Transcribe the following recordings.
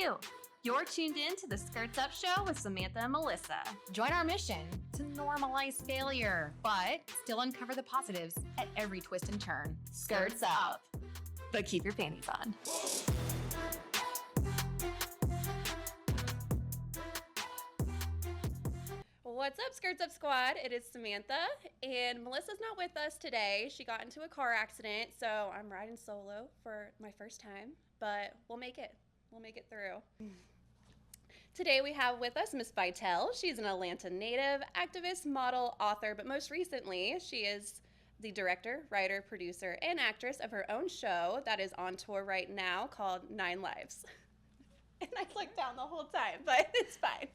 you. You're tuned in to the Skirts Up Show with Samantha and Melissa. Join our mission to normalize failure, but still uncover the positives at every twist and turn. Skirts up. But keep your panties on. What's up, Skirts Up Squad? It is Samantha, and Melissa's not with us today. She got into a car accident, so I'm riding solo for my first time, but we'll make it. We'll make it through. Today we have with us Miss Vitelle. She's an Atlanta native, activist, model, author, but most recently she is the director, writer, producer, and actress of her own show that is on tour right now called 9 Lives. And I clicked down the whole time, but it's fine.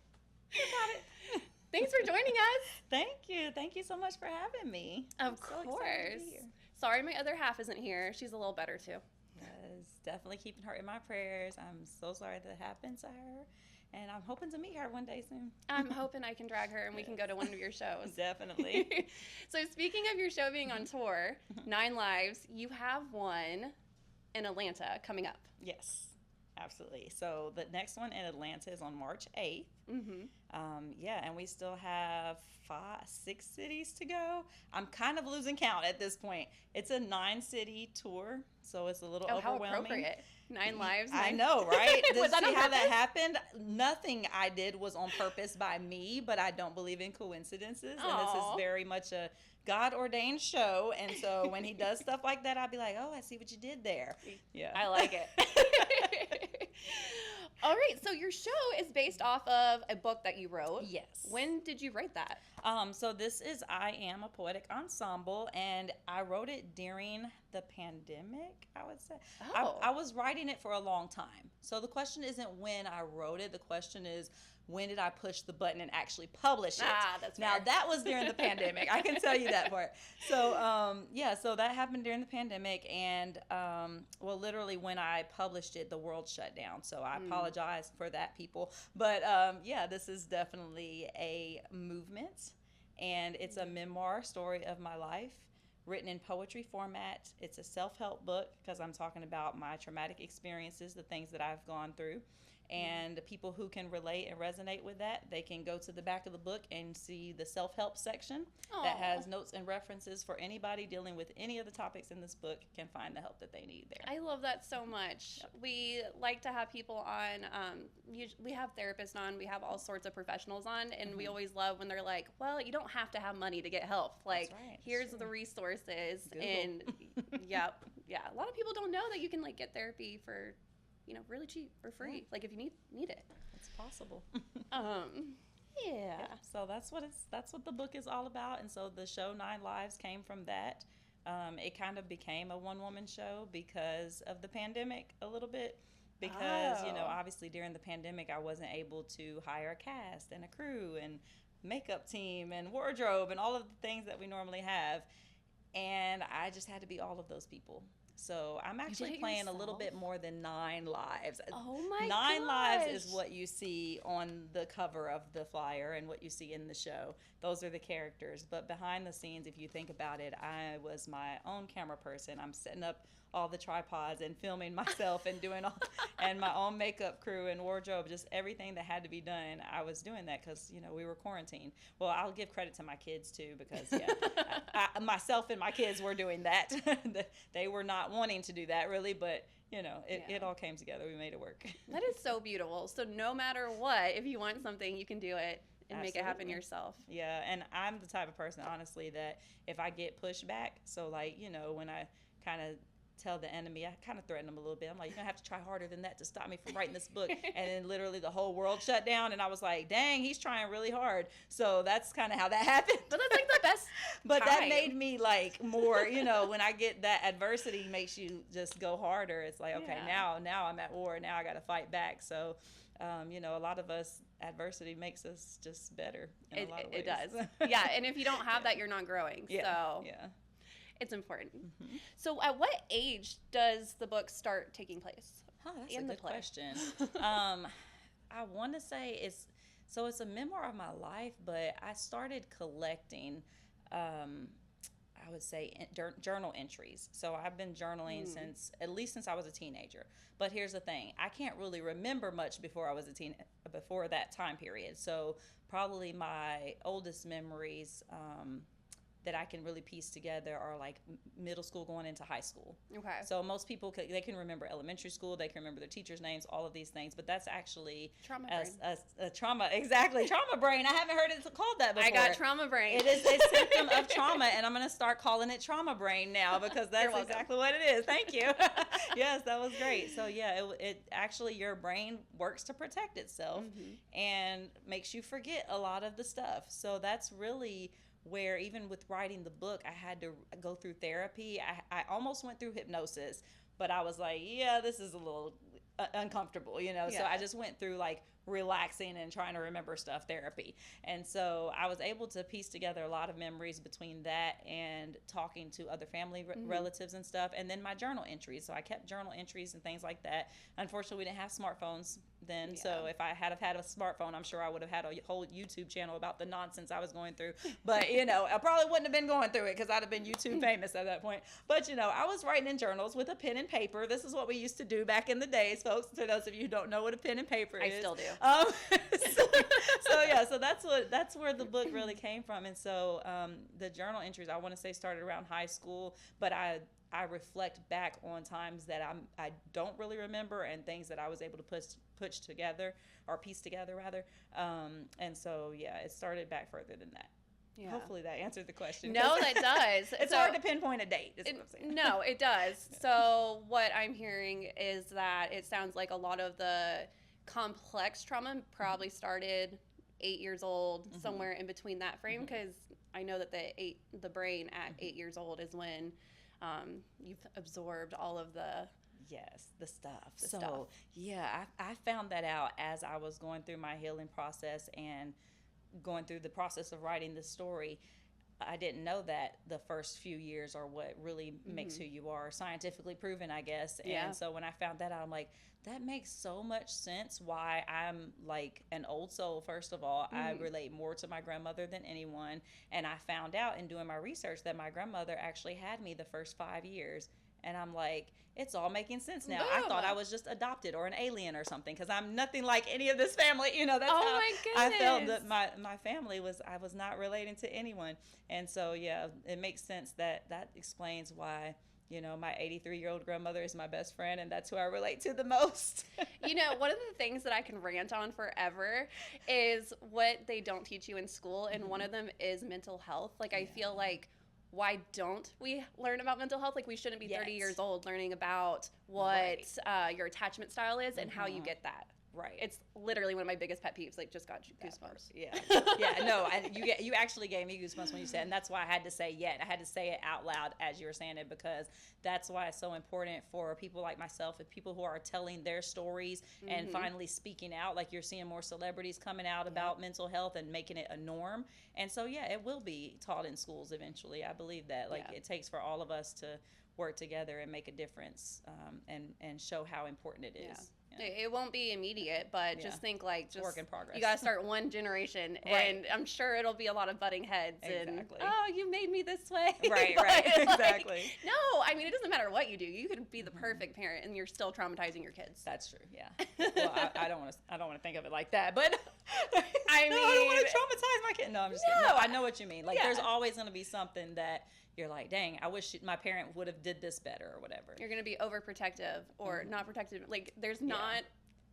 You got it. Thanks for joining us. Thank you. Thank you so much for having me. Of course. Sorry my other half isn't here. She's a little better too. Yes, definitely keeping her in my prayers. I'm so sorry that happened to her, and I'm hoping to meet her one day soon. I'm hoping I can drag her and we can go to one of your shows. Definitely. So speaking of your show being on tour, 9 Lives, you have one in Atlanta coming up. Yes, absolutely. So the next one in Atlanta is on March 8th. Mm-hmm. And we still have 6 cities to go. I'm kind of losing count at this point. It's a 9-city tour, so it's a little overwhelming. How appropriate. 9 Lives. I know, right? Was that see on how that purpose? happened? Nothing I did was on purpose by me, but I don't believe in coincidences. And this is very much a God-ordained show. And so when he does stuff like that, I'll be like, oh, I see what you did there. Yeah. I like it. All right, so your show is based off of a book that you wrote. Yes. When did you write that? So this is I Am a Poetic Ensemble, and I wrote it during the pandemic, I would say. Oh. I was writing it for a long time. So the question isn't when I wrote it. The question is, when did I push the button and actually publish it? That's Now, fair. that was during the pandemic. I can tell you that part. So, so that happened during the pandemic. And, literally when I published it, the world shut down. So I apologize for that, people. But, this is definitely a movement. And it's a memoir story of my life, written in poetry format. It's a self-help book because I'm talking about my traumatic experiences, the things that I've gone through. And people who can relate and resonate with that, they can go to the back of the book and see the self-help section that has notes and references for anybody dealing with any of the topics in this book can find the help that they need there. I love that so much. Yep. We like to have people on, we have therapists on, we have all sorts of professionals on, and we always love when they're like, well, you don't have to have money to get help. Like, here's the resources. Google. And yeah, a lot of people don't know that you can get therapy for really cheap or free. Like if you need it. It's possible. Yeah. So that's what the book is all about. And so the show 9 Lives came from that. It kind of became a one-woman show because of the pandemic a little bit. Because, obviously during the pandemic, I wasn't able to hire a cast and a crew and makeup team and wardrobe and all of the things that we normally have. And I just had to be all of those people. So I'm actually playing a little bit more than 9 lives. Oh my 9 gosh. lives is what you see on the cover of the flyer and what you see in the show. Those are the characters. But behind the scenes, if you think about it, I was my own camera person. I'm setting up all the tripods and filming myself and doing all, and my own makeup crew and wardrobe, just everything that had to be done. I was doing that because, we were quarantined. Well, I'll give credit to my kids too because, myself and my kids were doing that. They were not wanting to do that really, but it all came together. We made it work. That is so beautiful. So no matter what, if you want something, you can do it and make it happen yourself. Yeah, and I'm the type of person, honestly, that if I get pushed back, so when I kind of tell the enemy, I kind of threaten them a little bit. I'm like, you're gonna have to try harder than that to stop me from writing this book. And then literally the whole world shut down, and I was like, dang, he's trying really hard. So that's kind of how that happened. But that's the best But time. That made me more, when I get that adversity makes you just go harder. It's like, okay, now I'm at war. Now I got to fight back. So, a lot of us, adversity makes us just better in a lot of ways. It does. Yeah, and if you don't have that, you're not growing. So it's important. Mm-hmm. So at what age does the book start taking place? That's a good question. I want to say it's a memoir of my life, but I started collecting, I I would say journal entries. So I've been journaling since I was a teenager. But here's the thing: I can't really remember much before I was before that time period. So probably my oldest memories that I can really piece together are like middle school going into high school. Okay. So most people they can remember elementary school, they can remember their teachers' names, all of these things, but that's actually Trauma brain. a trauma. Exactly, trauma brain. I haven't heard it called that before. I got trauma brain. It is a symptom of trauma, and I'm going to start calling it trauma brain now because that's exactly what it is. Thank you. Yes, that was great. So yeah, it actually, your brain works to protect itself and makes you forget a lot of the stuff. So that's really where, even with writing the book, I had to go through therapy. I almost went through hypnosis, but I was like, yeah, this is a little uncomfortable, you know? Yeah. So I just went through like relaxing and trying to remember stuff therapy. And so I was able to piece together a lot of memories between that and talking to other family relatives and stuff, and then my journal entries. So I kept journal entries and things like that. Unfortunately, we didn't have smartphones then, so if I had a smartphone, I'm sure I would have had a whole YouTube channel about the nonsense I was going through. But you know, I probably wouldn't have been going through it because I'd have been YouTube famous at that point. But you know, I was writing in journals with a pen and paper. This is what we used to do back in the days, folks. To those of you who don't know what a pen and paper is, I still do. So that's where the book really came from. And so the journal entries, I want to say, started around high school, but I reflect back on times that I don't really remember and things that I was able to piece together rather. And so yeah, it started back further than that. Yeah. Hopefully that answered the question. No, that does. It's hard to pinpoint a date, is what I'm saying. No, it does. So what I'm hearing is that it sounds like a lot of the complex trauma probably started 8 years old, somewhere in between that frame, because I know that the brain at 8 years old is when you've absorbed all of the stuff. Yeah, I found that out as I was going through my healing process and going through the process of writing the story. I didn't know that the first few years are what really makes who you are, scientifically proven, I guess. And so when I found that out, I'm like, that makes so much sense why I'm like an old soul. First of all, I relate more to my grandmother than anyone. And I found out in doing my research that my grandmother actually had me the first 5 years. And I'm like, it's all making sense now. I thought I was just adopted or an alien or something because I'm nothing like any of this family. You know, that's how my I goodness. felt that my family I was not relating to anyone. And so, yeah, it makes sense that explains why, you know, my 83-year-old grandmother is my best friend, and that's who I relate to the most. You know, one of the things that I can rant on forever is what they don't teach you in school, and one of them is mental health. Like, I feel like, why don't we learn about mental health? Like, we shouldn't be 30 years old learning about what your attachment style is and how you get that. Right. It's literally one of my biggest pet peeves. Like, just got goosebumps. Yeah. Yeah. No, you actually gave me goosebumps when you said, and that's why I had to say I had to say it out loud as you were saying it, because that's why it's so important for people like myself and people who are telling their stories and finally speaking out. Like, you're seeing more celebrities coming out about mental health and making it a norm. And so, yeah, it will be taught in schools eventually. I believe that. Like, it takes for all of us to work together and make a difference and show how important it is. Yeah. It won't be immediate, but just think like just work in progress. You got to start one generation, and I'm sure it'll be a lot of butting heads. Exactly. And, oh, you made me this way. Right, exactly. No, I mean, it doesn't matter what you do. You could be the perfect parent, and you're still traumatizing your kids. That's true. Yeah. Well, I don't want to think of it like that, but I mean, I don't want to traumatize my kid. No, I'm just kidding. No, I know what you mean. Like, there's always going to be something that you're like, dang, I wish my parent would have did this better or whatever. You're going to be overprotective or not protective. Like, there's not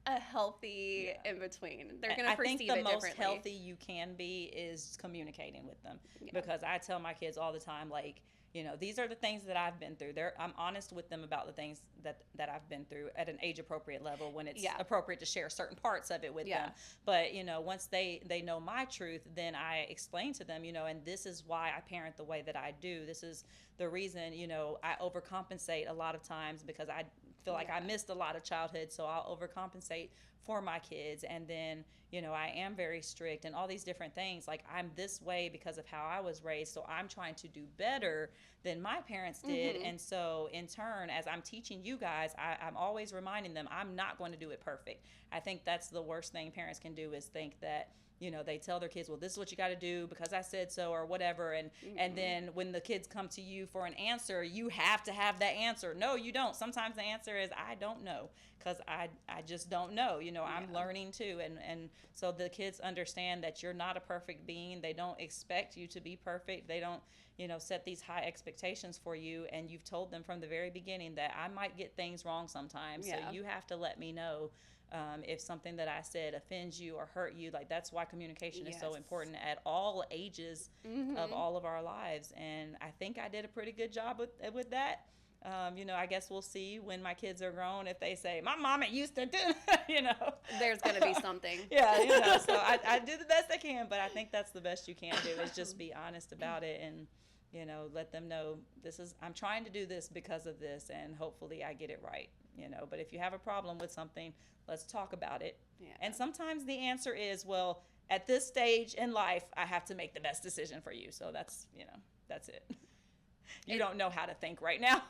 a healthy in between. They're going to perceive it differently. I think the most healthy you can be is communicating with them, because I tell my kids all the time, like, you know, these are the things that I've been through. I'm honest with them about the things that I've been through at an age appropriate level when it's appropriate to share certain parts of it with them. But, you know, once they know my truth, then I explain to them, you know, and this is why I parent the way that I do. This is the reason, you know, I overcompensate a lot of times because I feel like I missed a lot of childhood, so I'll overcompensate for my kids. And then, you know, I am very strict and all these different things. Like, I'm this way because of how I was raised, so I'm trying to do better than my parents did. And so in turn, as I'm teaching you guys, I'm always reminding them I'm not going to do it perfect. I think that's the worst thing parents can do, is think that, you know, they tell their kids, well, this is what you got to do because I said so, or whatever. And then when the kids come to you for an answer, you have to have that answer. No, you don't. Sometimes the answer is, I don't know, because I just don't know. You know, I'm learning too. And so the kids understand that you're not a perfect being. They don't expect you to be perfect. They don't, you know, set these high expectations for you. And you've told them from the very beginning that I might get things wrong sometimes. So you have to let me know if something that I said offends you or hurt you. Like, that's why communication is so important at all ages of all of our lives. And I think I did a pretty good job with that. You know, I guess we'll see when my kids are grown if they say, my mama used to do, you know. There's going to be something. Yeah, you know, so I do the best I can, but I think that's the best you can do, is just be honest about it and, you know, let them know I'm trying to do this because of this, and hopefully I get it right, you know. But if you have a problem with something, let's talk about it. Yeah. And sometimes the answer is, well, at this stage in life, I have to make the best decision for you. So that's, you know, that's it. You don't know how to think right now.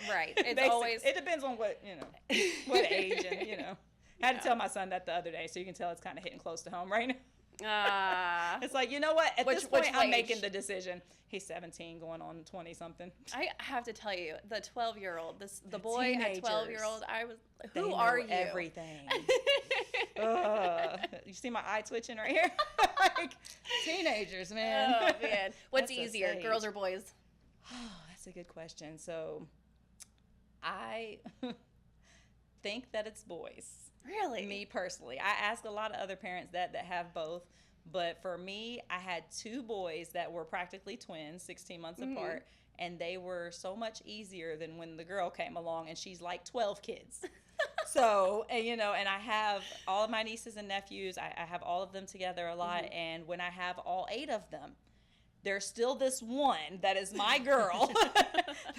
Right. It's always. It depends on what, you know, what age, and, you know. I had to tell my son that the other day, so you can tell it's kind of hitting close to home right now. It's like, you know what? At this point, I'm making the decision. He's 17, going on 20 something. I have to tell you, the 12-year-old, the boy at 12-year-old, who are you? Everything. You see my eye twitching right here? Like, teenagers, man. Oh man, what's easier, girls or boys? Oh, that's a good question. So, I think that it's boys. Really? Me personally. I ask a lot of other parents that have both. But for me, I had two boys that were practically twins, 16 months apart. And they were so much easier than when the girl came along and she's like 12 kids. So, and, you know, and I have all of my nieces and nephews. I have all of them together a lot. And when I have all 8 of them, there's still this one that is my girl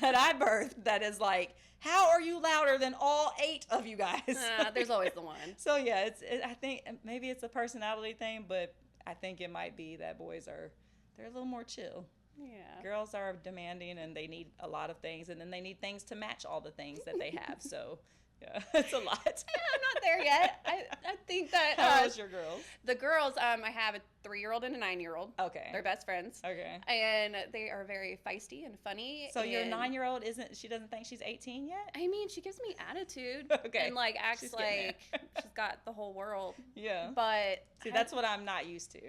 that I birthed that is like, how are you louder than all 8 of you guys? There's always the one. So yeah, I think maybe it's a personality thing, but I think it might be that they're a little more chill. Yeah. Girls are demanding and they need a lot of things, and then they need things to match all the things that they have. So yeah, it's a lot. I'm not there yet. I think that. How old's your girls? The girls, I have a 3-year-old and a 9-year-old. Okay. They're best friends. Okay. And they are very feisty and funny. So your 9-year-old she doesn't think she's 18 yet? I mean, she gives me attitude. Okay. And like acts like she's got the whole world. Yeah. But see, that's what I'm not used to.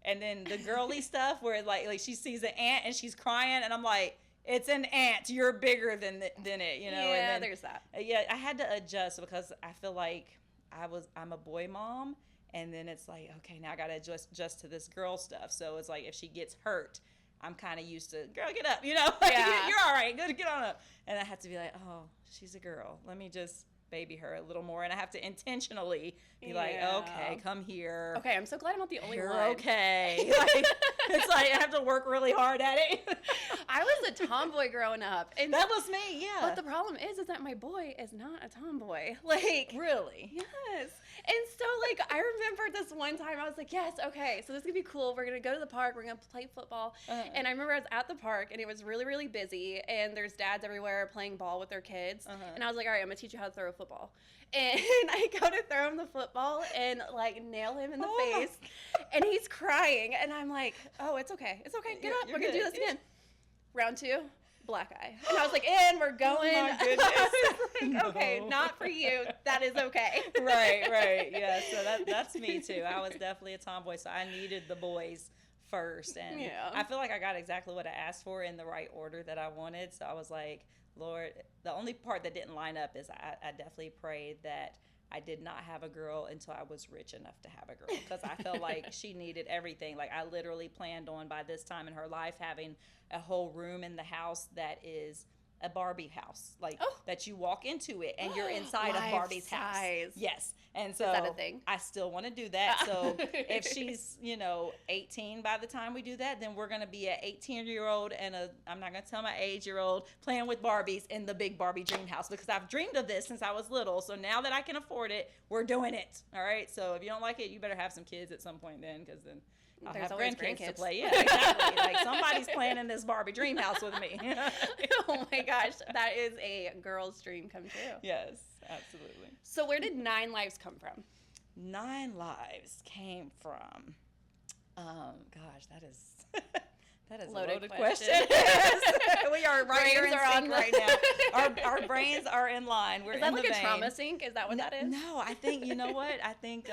And then the girly stuff where like she sees an ant and she's crying, and I'm like, it's an ant. You're bigger than it, you know. Yeah, and then, there's that. Yeah, I had to adjust because I feel like I'm a boy mom, and then it's like, okay, now I gotta adjust to this girl stuff. So it's like if she gets hurt, I'm kind of used to, girl, get up, you know. Like, yeah. You're all right. Good, get on up. And I have to be like, oh, she's a girl. Let me just baby her a little more, and I have to intentionally be like, okay, come here. Okay, I'm so glad I'm not the only You're one. Okay. Like, it's like I have to work really hard at it. I was a tomboy growing up, and that was me. Yeah. But the problem is that my boy is not a tomboy. Like, really? Yes. And so, like, I remember this one time I was like, yes, okay, so this is gonna be cool. We're gonna go to the park. We're gonna play football. And I remember I was at the park, and it was really, really busy. And there's dads everywhere playing ball with their kids. And I was like, all right, I'm gonna teach you how to throw a football. And I go to throw him the football and like nail him in the face, and he's crying. And I'm like, oh, it's okay, get up. We're gonna do this again. Round 2. Black eye. And I was like, and we're going. Oh my goodness. Like, okay, not for you. That is okay. Right. Yeah, so that's me too. I was definitely a tomboy, so I needed the boys first. And I feel like I got exactly what I asked for in the right order that I wanted. So I was like, Lord, the only part that didn't line up is I definitely prayed that I did not have a girl until I was rich enough to have a girl, because I felt like she needed everything. Like, I literally planned on by this time in her life having a whole room in the house that is a Barbie house, like Oh. that you walk into it and you're inside of Barbie's house. Life-size. Yes. And so Is that a thing? I still want to do that. So if she's, 18 by the time we do that, then we're going to be an 18-year-old and I'm not going to tell my age-year-old playing with Barbies in the big Barbie dream house, because I've dreamed of this since I was little. So now that I can afford it, we're doing it. All right. So if you don't like it, you better have some kids at some point then, because then I'll There's have always grandkids to grandkids. play. Yeah, exactly. Like somebody's playing in this Barbie dream house with me. Oh my gosh, that is a girl's dream come true. Yes, absolutely. So where did 9 Lives come from? 9 Lives came from, gosh, that is a loaded question. We are right here in Brains are sync on right now. Our brains are in line. We're Is that in like the a vein. trauma sync? Is that what that is? No, I think, you know what? I think,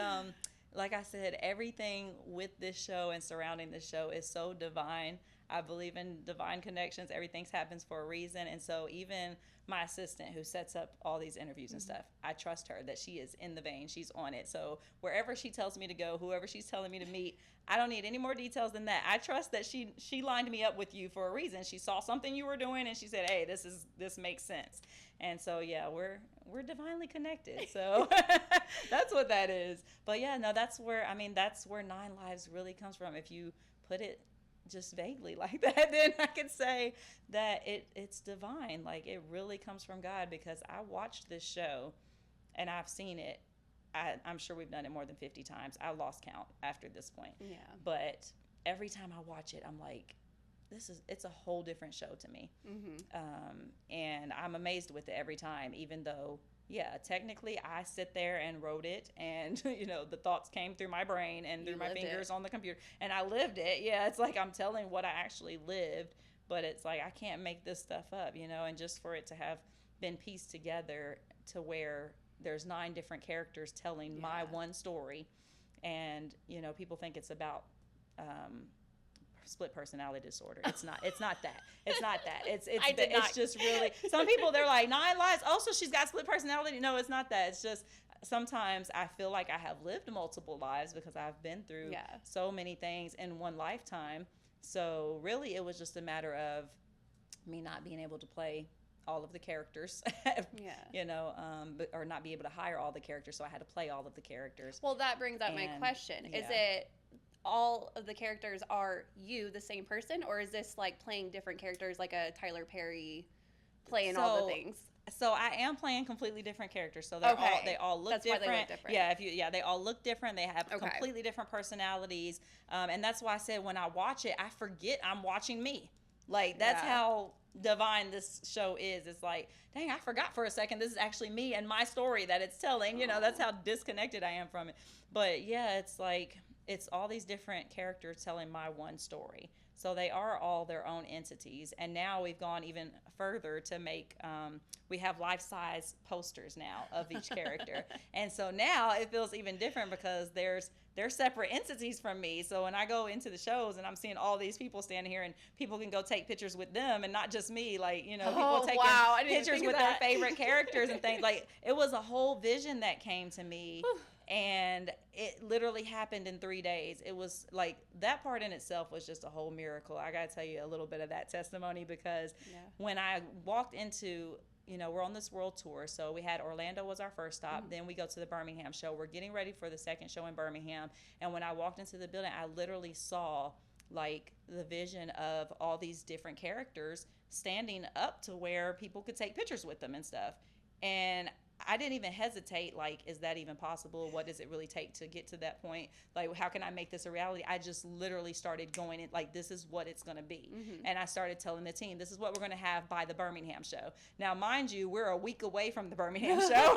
like I said, everything with this show and surrounding this show is so divine. I believe in divine connections. Everything happens for a reason. And so even my assistant who sets up all these interviews and stuff, I trust her that she is in the vein. She's on it. So wherever she tells me to go, whoever she's telling me to meet, I don't need any more details than that. I trust that she lined me up with you for a reason. She saw something you were doing and she said, hey, this makes sense. And so, yeah, we're divinely connected. So that's what that is. But yeah, no, that's where 9 Lives really comes from. If you put it just vaguely like that, then I could say that it's divine. Like, it really comes from God, because I watched this show and I've seen it. I'm sure we've done it more than 50 times. I lost count after this point. Yeah. But every time I watch it, I'm like, it's a whole different show to me. And I'm amazed with it every time, even though, yeah, technically I sit there and wrote it, and the thoughts came through my brain and through my fingers on the computer, and I lived it. Yeah, it's like I'm telling what I actually lived, but it's like I can't make this stuff up, and just for it to have been pieced together to where there's 9 different characters telling my one story, and people think it's about split personality disorder. It's not that. It's just really, some people, they're like, 9 lives. Oh, so she's got split personality. No, it's not that. It's just sometimes I feel like I have lived multiple lives because I've been through so many things in one lifetime. So really it was just a matter of me not being able to play all of the characters, or not be able to hire all the characters. So I had to play all of the characters. Well, that brings up my question. Is it all of the characters are you, the same person, or is this like playing different characters, like a Tyler Perry playing all the things? So I am playing completely different characters. So they all look that's different. Why they look different. Yeah, they all look different. They have completely different personalities. And that's why I said when I watch it, I forget I'm watching me. Like, that's how divine this show is. It's like, dang, I forgot for a second this is actually me and my story that it's telling. That's how disconnected I am from it. But yeah, it's like, it's all these different characters telling my one story. So they are all their own entities. And now we've gone even further to make, we have life-size posters now of each character. And so now it feels even different because they're separate entities from me. So when I go into the shows and I'm seeing all these people standing here and people can go take pictures with them and not just me, like, people taking pictures with their favorite characters and things. Like, it was a whole vision that came to me. And it literally happened in 3 days. It was like, that part in itself was just a whole miracle. I got to tell you a little bit of that testimony, because when I walked into, we're on this world tour. So we had Orlando was our first stop. Then we go to the Birmingham show. We're getting ready for the second show in Birmingham. And when I walked into the building, I literally saw like the vision of all these different characters standing up to where people could take pictures with them and stuff. And I didn't even hesitate, like, is that even possible? What does it really take to get to that point? Like, how can I make this a reality? I just literally started going in, like, this is what it's going to be. And I started telling the team, this is what we're going to have by the Birmingham show. Now, mind you, we're a week away from the Birmingham show.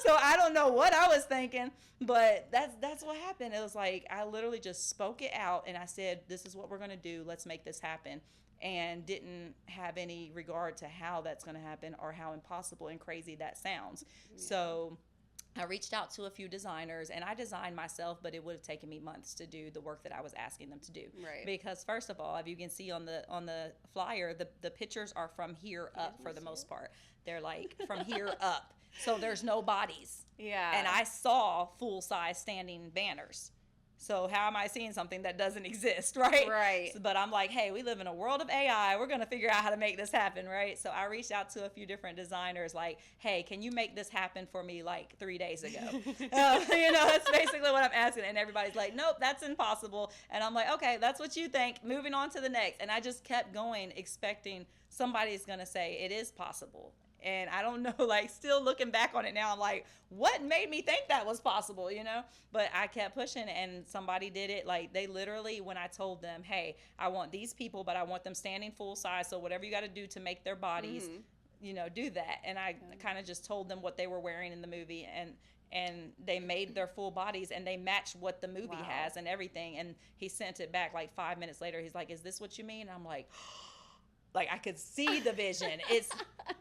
So I don't know what I was thinking, but that's what happened. It was like, I literally just spoke it out and I said, this is what we're going to do. Let's make this happen. And didn't have any regard to how that's going to happen or how impossible and crazy that sounds. So I reached out to a few designers, and I designed myself, but it would have taken me months to do the work that I was asking them to do. Right. Because first of all, if you can see on the flyer, the pictures are from here up for the most part. They're like from here up. So there's no bodies. Yeah. And I saw full-size standing banners. So how am I seeing something that doesn't exist, right? Right. So, but I'm like, hey, we live in a world of AI. We're going to figure out how to make this happen, right? So I reached out to a few different designers like, hey, can you make this happen for me like 3 days ago? That's basically what I'm asking. And everybody's like, nope, that's impossible. And I'm like, okay, that's what you think. Moving on to the next. And I just kept going, expecting somebody's going to say it is possible. And I don't know, like, still looking back on it now, I'm like, what made me think that was possible, But I kept pushing, and somebody did it. Like, they literally, when I told them, hey, I want these people, but I want them standing full size, so whatever you got to do to make their bodies, do that. And I kind of just told them what they were wearing in the movie, and they made their full bodies, and they matched what the movie has and everything. And he sent it back like 5 minutes later. He's like, is this what you mean? And I'm like, like, I could see the vision. It's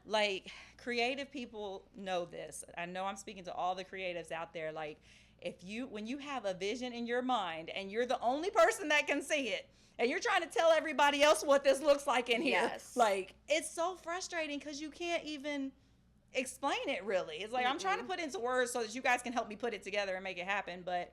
like, creative people know this. I know I'm speaking to all the creatives out there. Like, when you have a vision in your mind and you're the only person that can see it, and you're trying to tell everybody else what this looks like in here, like, it's so frustrating because you can't even explain it really. It's like, I'm trying to put it into words so that you guys can help me put it together and make it happen, but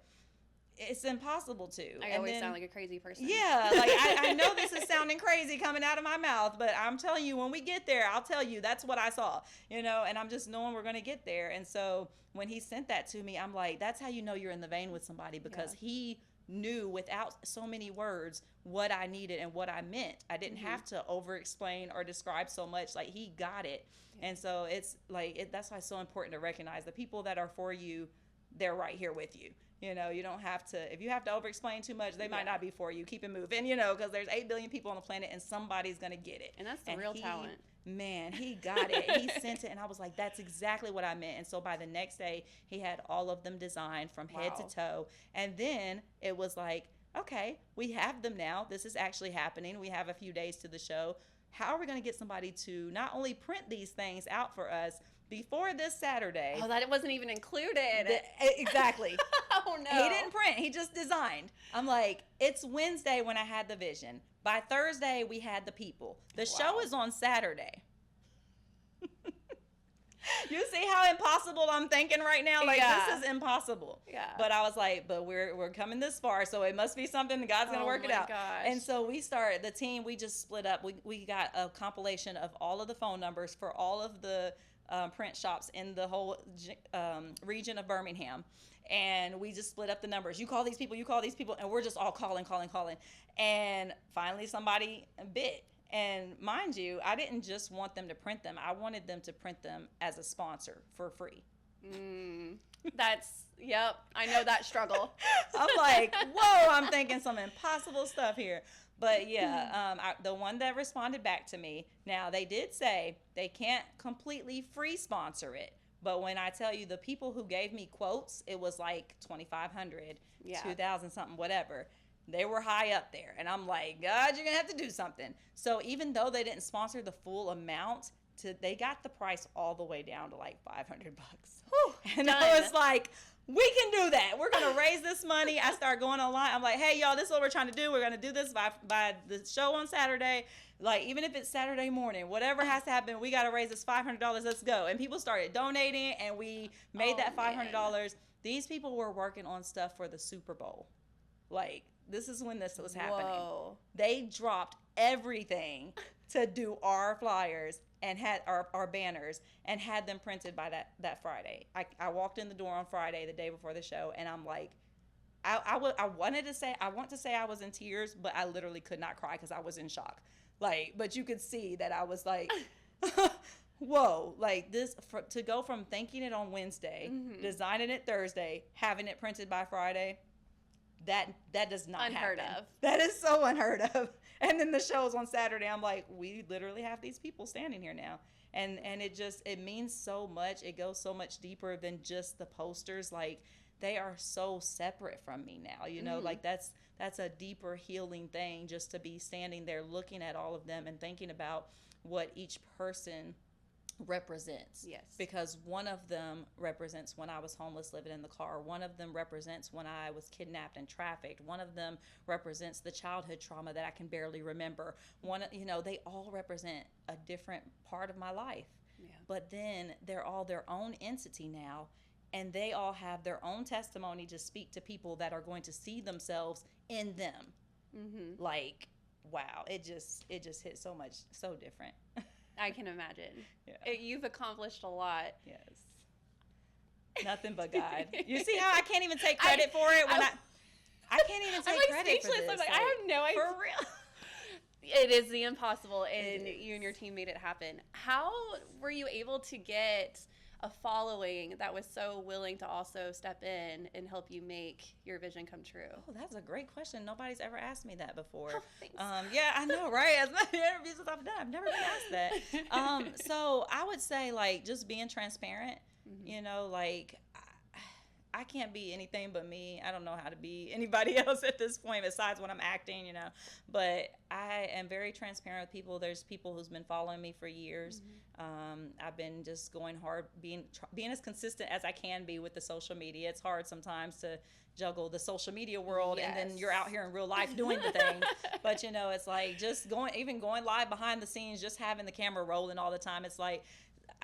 it's impossible to. I always sound like a crazy person. Yeah, like I know this is sounding crazy coming out of my mouth, but I'm telling you, when we get there, I'll tell you that's what I saw, and I'm just knowing we're going to get there. And so when he sent that to me, I'm like, that's how you know you're in the vein with somebody, because he knew without so many words what I needed and what I meant. I didn't have to over explain or describe so much. Like, he got it. And so it's like, that's why it's so important to recognize the people that are for you, they're right here with you. You don't have to, if you have to over explain too much, they might not be for you. Keep it moving, because there's 8 billion people on the planet, and somebody's going to get it. And that's the real talent. Man, he got it. He sent it, and I was like, that's exactly what I meant. And so by the next day, he had all of them designed from head to toe. And then it was like, okay, we have them now. This is actually happening. We have a few days to the show. How are we going to get somebody to not only print these things out for us before this Saturday? Oh, that it wasn't even included. Exactly. Oh, no. He didn't print. He just designed. I'm like, it's Wednesday when I had the vision. By Thursday, we had the people. The show is on Saturday. You see how impossible I'm thinking right now? Like, this is impossible. Yeah. But I was like, but we're coming this far, so it must be something. God's going to work it out. Gosh. And so we started, the team, we just split up. We got a compilation of all of the phone numbers for all of the print shops in the whole region of Birmingham. And we just split up the numbers. You call these people, and we're just all calling. And finally somebody bit. And mind you, I didn't just want them to print them. I wanted them to print them as a sponsor for free. Yep, I know that struggle. I'm like, whoa, I'm thinking some impossible stuff here. But the one that responded back to me, now they did say they can't completely free sponsor it. But when I tell you the people who gave me quotes, it was like $2,500, $2,000 something, whatever. They were high up there. And I'm like, God, you're going to have to do something. So even though they didn't sponsor the full amount, they got the price all the way down to like $500. Whew, and done. I was like, we can do that. We're going to raise this money. I start going online. I'm like, hey, y'all, this is what we're trying to do. We're going to do this by the show on Saturday. Like, even if it's Saturday morning, whatever has to happen, we got to raise this $500. Let's go. And people started donating, and we made that $500. Man. These people were working on stuff for the Super Bowl. Like, this is when this was happening. Whoa. They dropped everything to do our flyers and had our banners and had them printed by that Friday. I walked in the door on Friday, the day before the show, and I'm like, I want to say I was in tears, but I literally could not cry because I was in shock. Like, but you could see that I was like, whoa, like this, to go from thinking it on Wednesday, designing it Thursday, having it printed by Friday, that does not unheard happen. of. That is so unheard of. And then the show's on Saturday. I'm like, we literally have these people standing here now. And it means so much. It goes so much deeper than just the posters. Like, they are so separate from me now, like that's a deeper healing thing, just to be standing there looking at all of them and thinking about what each person represents. Yes. Because one of them represents when I was homeless living in the car. One of them represents when I was kidnapped and trafficked. One of them represents the childhood trauma that I can barely remember. They all represent a different part of my life. Yeah. But then they're all their own entity now. and they all have their own testimony to speak to people that are going to see themselves in them. Like, wow, it just hit so much, so different. I can imagine. Yeah. You've accomplished a lot. Yes. Nothing but God. You see how I can't even take credit for it when I can't even take credit for this. I'm like, I have no idea. For real. It is the impossible, and you and your team made it happen. How were you able to get a following that was so willing to also step in and help you make your vision come true? Oh, that's a great question. Nobody's ever asked me that before. Oh, thanks. Yeah, I know, right? As many interviews as I've done, I've never been asked that. So I would say, like, just being transparent. You know, like, I can't be anything but me. I don't know how to be anybody else at this point besides when I'm acting, you know. But I am very transparent with people. There's people who's been following me for years. I've been just going hard, being as consistent as I can be with the social media. It's hard sometimes to juggle the social media world and then you're out here in real life doing the thing. But, you know, it's like just going live behind the scenes, just having the camera rolling all the time. It's like,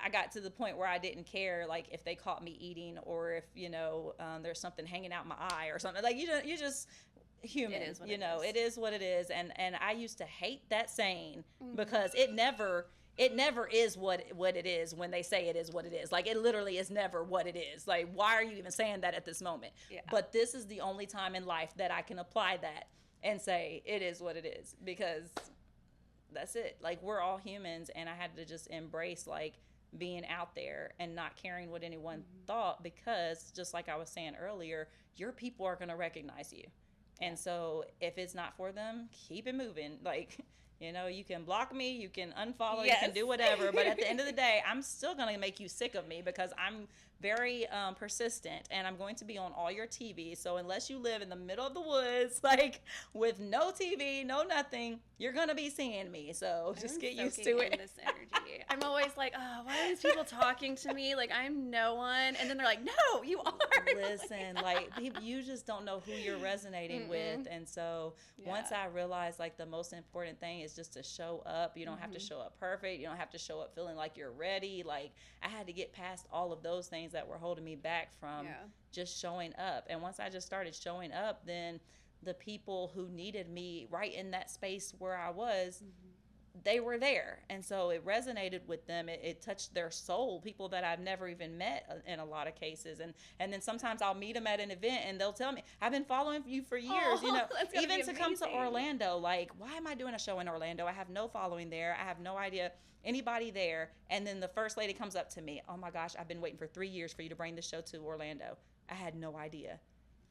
I got to the point where I didn't care, like, if they caught me eating or if, you know, there's something hanging out my eye or something. Like, you just human, you know, it is what it is. And I used to hate that saying because it never is what it is when they say it is what it is. Like, it literally is never what it is. Like, why are you even saying that at this moment? Yeah. But this is the only time in life that I can apply that and say it is what it is, because that's it. Like, we're all humans, and I had to just embrace, like, being out there and not caring what anyone thought, because just like I was saying earlier, your people are going to recognize you. And so if it's not for them, keep it moving. Like, you know, you can block me, you can unfollow, you can do whatever, but at the end of the day, I'm still going to make you sick of me because I'm very persistent, and I'm going to be on all your TV. So unless you live in the middle of the woods, like, with no TV, no nothing, you're going to be seeing me. So just get used to it. This energy. I'm always like, oh, why are these people talking to me? Like, I'm no one. And then they're like, no, you are. Listen, like, you just don't know who you're resonating with. And so once I realized, like, the most important thing is just to show up. You don't have to show up perfect. You don't have to show up feeling like you're ready. Like, I had to get past all of those things that were holding me back from just showing up. And once I just started showing up, then the people who needed me right in that space where I was, they were there. And so it resonated with them. It touched their soul, people that I've never even met in a lot of cases. And then sometimes I'll meet them at an event and they'll tell me, I've been following you for years, you know, even to come to Orlando. Like, why am I doing a show in Orlando? I have no following there. I have no idea anybody there. And then the first lady comes up to me, oh my gosh, I've been waiting for 3 years for you to bring the show to Orlando. I had no idea.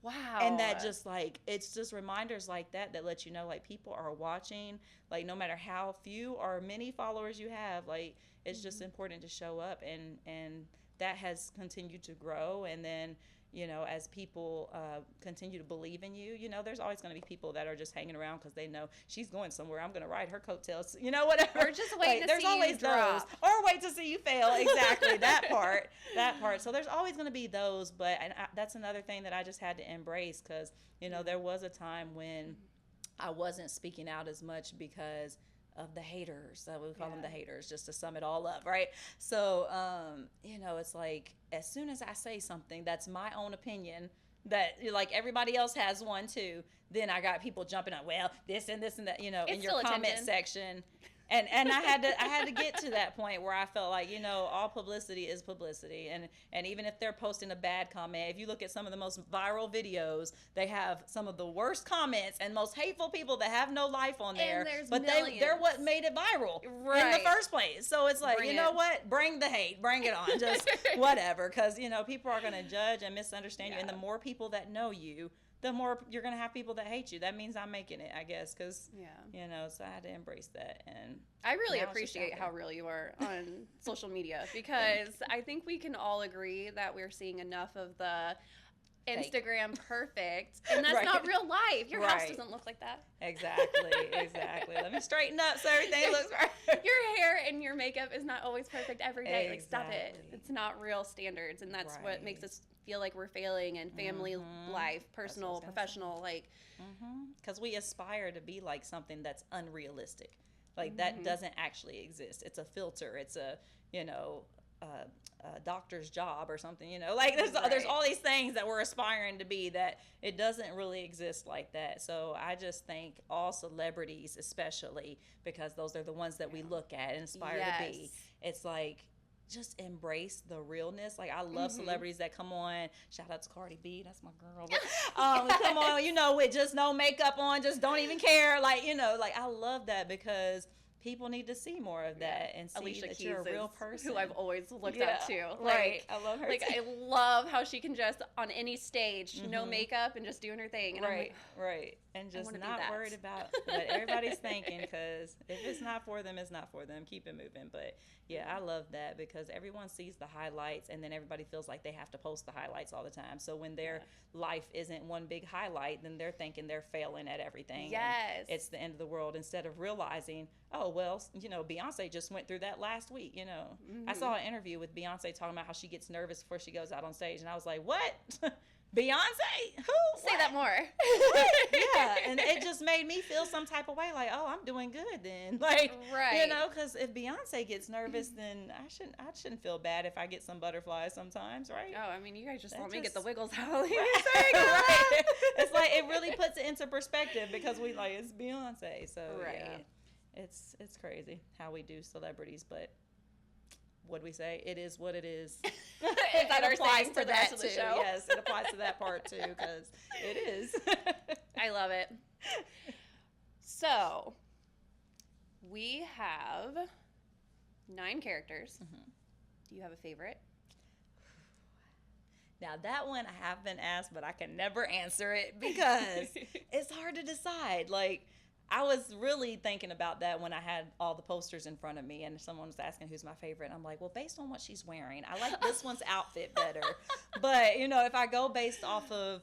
Wow. And that just, like, it's just reminders like that let you know, like, people are watching. Like, no matter how few or many followers you have, like, it's just important to show up. And that has continued to grow. And then, you know, as people continue to believe in you, you know, there's always going to be people that are just hanging around because they know she's going somewhere. I'm going to ride her coattails, you know, whatever. Or just wait to see you drop. Or wait to see you fail. Exactly. that part. So there's always going to be those. But that's another thing that I just had to embrace, because, you know, there was a time when I wasn't speaking out as much because of the haters. We call them the haters, just to sum it all up, right? So, you know, it's like, as soon as I say something that's my own opinion, that, like, everybody else has one too, then I got people jumping on, well, this and this and that, you know, in your comment section. And I had to get to that point where I felt like, you know, all publicity is publicity. And even if they're posting a bad comment, if you look at some of the most viral videos, they have some of the worst comments and most hateful people that have no life on there. But they're what made it viral in the first place. So it's like, you know what? Bring the hate. Bring it on. Just whatever. Because, you know, people are going to judge and misunderstand you. And the more people that know you, the more you're going to have people that hate you. That means I'm making it, I guess, because, you know, so I had to embrace that. And I really appreciate how real you are on social media, because I think we can all agree that we're seeing enough of the Instagram perfect, and that's not real life. Your house doesn't look like that. Exactly. Let me straighten up so everything looks right. Your hair and your makeup is not always perfect every day. Like, stop it. It's not real standards, and that's what makes us feel like we're failing in family life, personal, professional, like. Because we aspire to be like something that's unrealistic. Like, that doesn't actually exist. It's a filter. It's a, you know, a doctor's job or something, you know, like there's all these things that we're aspiring to be that it doesn't really exist like that. So I just thank all celebrities, especially because those are the ones that we look at and aspire to be. It's like, just embrace the realness. Like, I love celebrities that come on. Shout out to Cardi B, that's my girl. But, come on, you know, with just no makeup on, just don't even care. Like, you know, like, I love that because people need to see more of that and see Alicia that Keys you're a real person. Who I've always looked up to. Right. I love her Like, too. I love how she can just, on any stage, no makeup and just doing her thing. And I'm like, right. And just wanna be not that. worried about what everybody's thinking, because if it's not for them, it's not for them. Keep it moving. But yeah, I love that because everyone sees the highlights and then everybody feels like they have to post the highlights all the time. So when their life isn't one big highlight, then they're thinking they're failing at everything. Yes. It's the end of the world, instead of realizing, oh, well, you know, Beyonce just went through that last week, you know. I saw an interview with Beyonce talking about how she gets nervous before she goes out on stage. And I was like, what? Beyonce? Who? say that more. Yeah, and it just made me feel some type of way, like, oh, I'm doing good then, like, Right. you know, because if Beyonce gets nervous, then I shouldn't feel bad if I get some butterflies sometimes, right? Oh, I mean, you guys just That let me get the just- wiggles out. Right. It's like it really puts it into perspective because we like it's Beyonce, so yeah, it's crazy how we do celebrities, but what do we say? It is what it is. Is that our saying for the rest of the too. show? Yes, it applies to that part too because it is. I love it. So, we have 9 characters. Do you have a favorite? Now that one I have been asked, but I can never answer it because it's hard to decide. Like, I was really thinking about that when I had all the posters in front of me and someone was asking who's my favorite. And I'm like, well, based on what she's wearing, I like this one's outfit better. But, you know, if I go based off of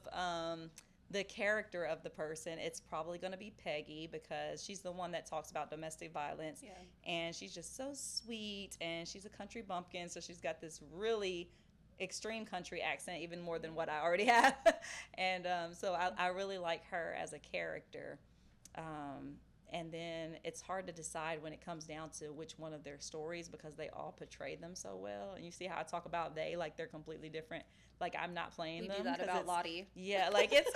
the character of the person, it's probably going to be Peggy because she's the one that talks about domestic violence. Yeah. And she's just so sweet, and she's a country bumpkin, so she's got this really extreme country accent, even more than what I already have. And so I really like her as a character. And then it's hard to decide when it comes down to which one of their stories because they all portray them so well. And you see how I talk about they, like they're completely different. Like I'm not playing We them. do that 'cause about it's- Lottie. Yeah, like it's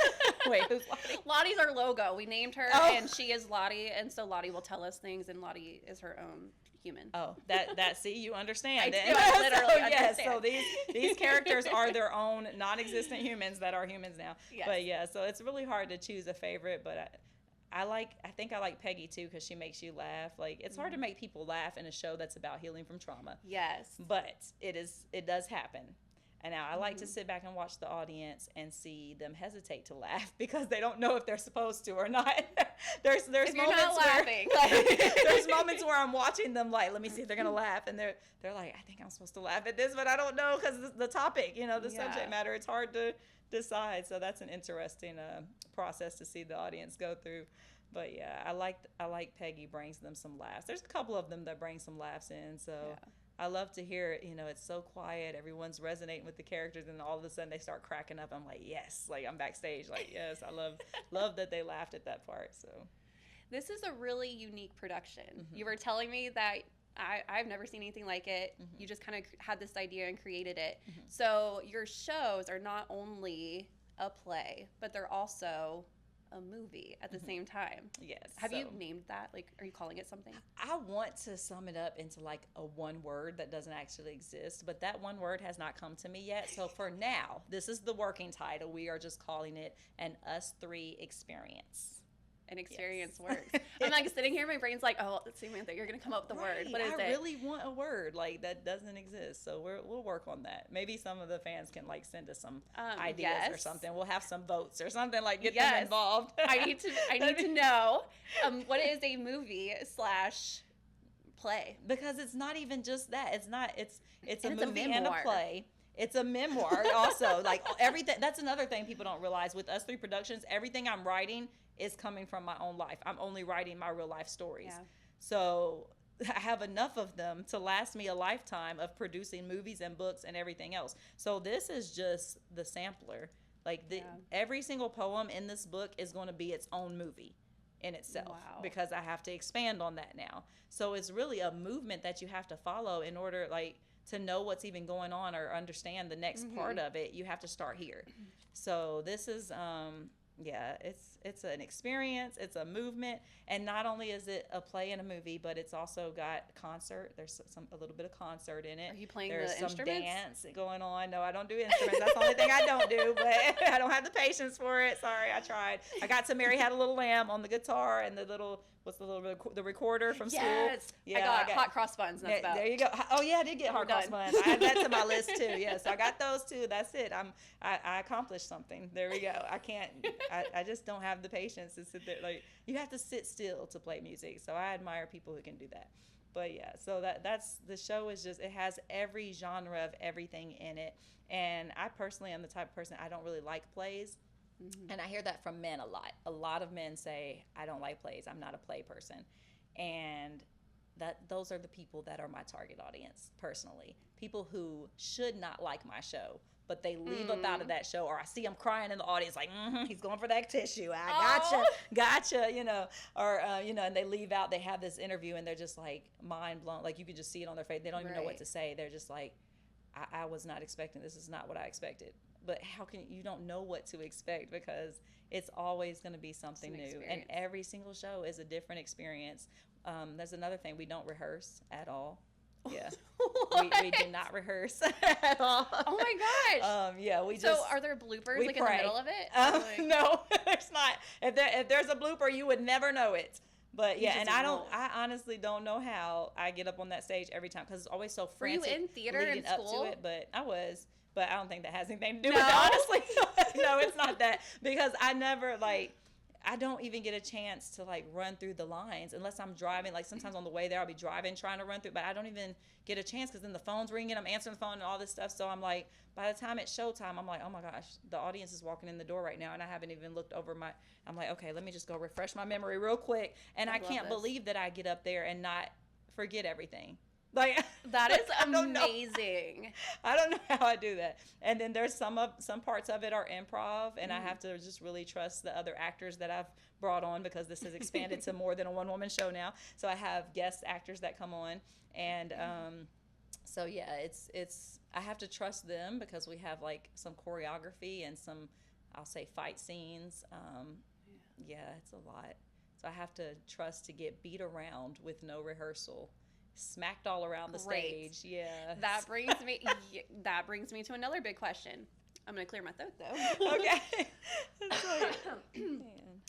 wait, who's Lottie? Lottie's our logo. We named her, Oh. and she is Lottie, and so Lottie will tell us things, and Lottie is her own human. Oh, that see, you understand. I it. do, I literally Yes, understand. so these characters are their own non-existent humans that are humans now. Yes. But yeah, so it's really hard to choose a favorite, but I think I like Peggy too because she makes you laugh. Like it's hard to make people laugh in a show that's about healing from trauma. Yes. But it does happen. And now I like to sit back and watch the audience and see them hesitate to laugh because they don't know if they're supposed to or not. there's If you're moments not laughing. where there's moments where I'm watching them like, let me see if they're gonna laugh, and they're like, I think I'm supposed to laugh at this, but I don't know because the topic, you know, the subject matter, it's hard to decide. So that's an interesting process to see the audience go through. But yeah, I like Peggy brings them some laughs. There's a couple of them that bring some laughs in. So. Yeah. I love to hear it. You know, it's so quiet. Everyone's resonating with the characters, and all of a sudden they start cracking up. I'm like, yes. Like I'm backstage. Like yes, I love that they laughed at that part. So This is a really unique production. You were telling me that I've never seen anything like it. You just kind of had this idea and created it. So your shows are not only a play, but they're also a movie at the same time. yes. Have you so named that? Like, are you calling it something? I want to sum it up into like a one word that doesn't actually exist, but that one word has not come to me yet. So for now, this is the working title. We are just calling it an Us Three Experience. An experience works. I'm like sitting here, my brain's like, oh, Samantha, you're gonna come up with the word. What is I it? really want a word like that doesn't exist, so we'll work on that. Maybe some of the fans can like send us some ideas or yes. something. We'll have some votes or something, like get Yes. them involved. I need to know what is a movie / play. Because it's not even just that. It's a And it's a movie and a memoir. play. It's a memoir also. Like everything. That's another thing people don't realize with Us Three Productions. Everything I'm writing is coming from my own life. I'm only writing my real life stories. Yeah. So I have enough of them to last me a lifetime of producing movies and books and everything else. So this is just the sampler. Like every single poem in this book is going to be its own movie in itself. Wow. Because I have to expand on that now. So it's really a movement that you have to follow in order like to know what's even going on or understand the next part of it, you have to start here. So this is yeah, it's an experience, it's a movement, and not only is it a play and a movie, but it's also got concert. There's a little bit of concert in it. Are you playing There's the some instruments? dance going on. No, I don't do instruments. That's the only thing I don't do, but I don't have the patience for it. Sorry, I tried. I got to Mary Had a Little Lamb on the guitar and the little the recorder from school. Yes. Yeah, I got hot cross buns. And that's about. There you go. Oh yeah, I did get hard cross buns. I had that to my list too. Yeah, so I got those too. That's it. I accomplished something. There we go. I can't. I just don't have the patience to sit there. Like, you have to sit still to play music. So I admire people who can do that. But yeah, so that's the show is just, it has every genre of everything in it. And I personally am the type of person, I don't really like plays. And I hear that from men a lot. A lot of men say, I don't like plays. I'm not a play person. And those are the people that are my target audience, personally. People who should not like my show, but they leave up out of that show, or I see them crying in the audience like, he's going for that tissue. I gotcha, you know. Or, you know, and they leave out, they have this interview, and they're just like mind blown. Like, you can just see it on their face. They don't even know what to say. They're just like, I was not expecting, this is not what I expected. But how can you don't know what to expect, because it's always going to be something new, and every single show is a different experience. There's another thing, we don't rehearse at all. Yeah, we do not rehearse at all. Oh my gosh. Yeah, we just. So are there bloopers like pray. in the middle of it? No, there's not. If there's a blooper, you would never know it. But yeah, and I honestly don't know how I get up on that stage every time, because it's always so frantic. Were you in theater in up school? to it, but I was. But I don't think that has anything to do with it, honestly. No, it's not that. Because I never, like, I don't even get a chance to, like, run through the lines unless I'm driving. Like, sometimes on the way there, I'll be driving, trying to run through. But I don't even get a chance, because then the phone's ringing, I'm answering the phone and all this stuff. So I'm like, by the time it's showtime, I'm like, oh, my gosh, the audience is walking in the door right now. And I haven't even looked over I'm like, okay, let me just go refresh my memory real quick. And I can't believe that I get up there and not forget everything. Like, that is amazing. I don't know how I do that. And then there's some parts of it are improv, and I have to just really trust the other actors that I've brought on, because this has expanded to more than a one-woman show now. So I have guest actors that come on, and so yeah, it's I have to trust them, because we have like some choreography and some, I'll say, fight scenes. Yeah, it's a lot. So I have to trust to get beat around with no rehearsal. Smacked all around the stage. Yeah. That brings me to another big question. I'm gonna clear my throat though. Okay.